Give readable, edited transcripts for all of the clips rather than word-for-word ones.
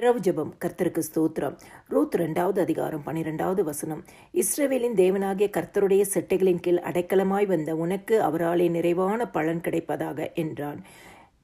இரவு ஜெபம். கர்த்தருக்கு ஸ்தோத்திரம். ரூத் 2வது அதிகாரம் 12வது வசனம். இஸ்ரவேலின் தேவனாகிய கர்த்தருடைய செட்டைகளின் கீழ் அடைக்கலமாய் வந்த உனக்கு அவராலே நிறைவான பலன் கிடைப்பதாக என்றான்.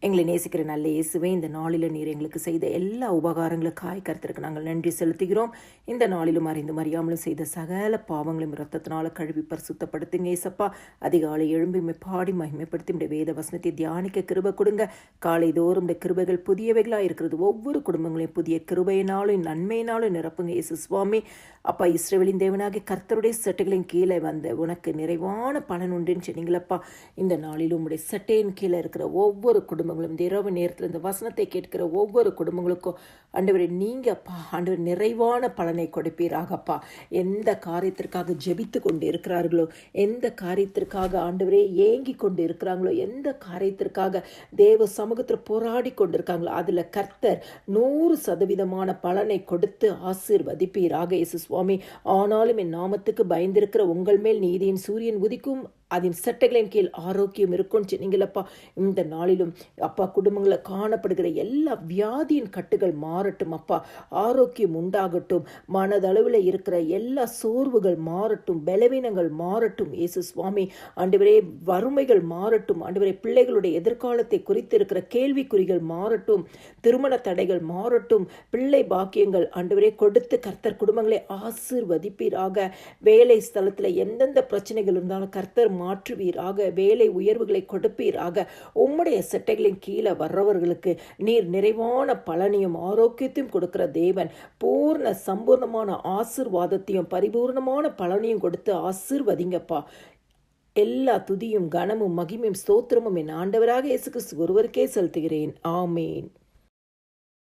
எங்களை நேசிக்கிற நல்ல இயேசுவே, இந்த நாளில் நீர் எங்களுக்கு செய்த எல்லா உபகாரங்களுக்காய் கர்த்தருக்கு நாங்கள் நன்றி செலுத்துகிறோம். இந்த நாளிலும் அறிந்தும் அறியாமலும் செய்த சகல பாவங்களையும் இரத்தத்தினால கழுவி பரிசுத்தப்படுத்துங்க ஏசப்பா. அதிகாலை எழும்பி பாடி மகிமைப்படுத்தி இந்த வேத வசனத்தை தியானிக்க கிருபை கொடுங்க. காலை தோறும் இந்த கிருபைகள் புதியவைகளாக இருக்கிறது. ஒவ்வொரு குடும்பங்களையும் புதிய கிருபையினாலும் நன்மையினாலும் நிரப்புங்க இயேசு சுவாமி. அப்பா, இஸ்ரவேலின் தேவனாகிய கர்த்தருடைய செட்டைகளின் கீழே வந்த உனக்கு நிறைவான பலன் உண்டுன்னு சொன்னீங்களப்பா. இந்த நாளிலும் உடைய செட்டையின் கீழே இருக்கிற ஒவ்வொரு குடும்பங்களும் இந்த இரவு நேரத்தில் இந்த வசனத்தை கேட்கிற ஒவ்வொரு குடும்பங்களுக்கும் ஆண்டவரே, நீங்க அப்பா ஆண்டவர் நிறைவான பலனை கொடுப்பீராகப்பா. எந்த காரியத்திற்காக ஜெபித்து கொண்டு இருக்கிறார்களோ, எந்த காரியத்திற்காக ஆண்டவரே ஏங்கி கொண்டு இருக்கிறாங்களோ, எந்த காரியத்திற்காக தேவ சமூகத்தில் போராடி கொண்டிருக்காங்களோ, அதில் கர்த்தர் 100% பலனை கொடுத்து ஆசீர்வதிப்பீராக இயேசு சுவாமி. ஆனாலும் என் நாமத்துக்கு பயந்திருக்கிற உங்கள் மேல் நீதியின் சூரியன் உதிக்கும், அதன் சட்டைகளின் கீழ் ஆரோக்கியம் இருக்கும்னு சொன்னீங்களப்பா. இந்த நாளிலும் அப்பா, குடும்பங்களில் காணப்படுகிற எல்லா வியாதியின் கட்டுகள் மாறட்டும் அப்பா. ஆரோக்கியம் உண்டாகட்டும். மனதளவில் இருக்கிற எல்லா சோர்வுகள் மாறட்டும், பலவீனங்கள் மாறட்டும் இயேசு சுவாமி. ஆண்டவரே, வறுமைகள் மாறட்டும். ஆண்டவரே, பிள்ளைகளுடைய எதிர்காலத்தை குறித்து இருக்கிற கேள்விக்குறிகள் மாறட்டும். திருமண தடைகள் மாறட்டும். பிள்ளை பாக்கியங்கள் ஆண்டவரே கொடுத்து கர்த்தர் குடும்பங்களை ஆசீர்வதிப்பீராக. வேலை ஸ்தலத்தில் எந்தெந்த பிரச்சனைகள் இருந்தாலும் கர்த்தர் மாற்றுவீராக. வேலை உயர்வுகளை கொடுப்பீராக. உம்முடைய செட்டைகளின் கீழே வர்றவர்களுக்கு நீர் நிறைவான பலனையும் ஆரோக்கியத்தையும் கொடுக்கிற தேவன். பூர்ண சம்பூர்ணமான ஆசீர்வாதத்தையும் பரிபூர்ணமான பலனையும் கொடுத்து ஆசீர்வதிங்கப்பா. எல்லா துதியும் கனமும் மகிமையும் ஸ்தோத்திரமும் என் ஆண்டவராக இயேசு கிறிஸ்து ஒருவருக்கே செலுத்துகிறேன். ஆமேன்.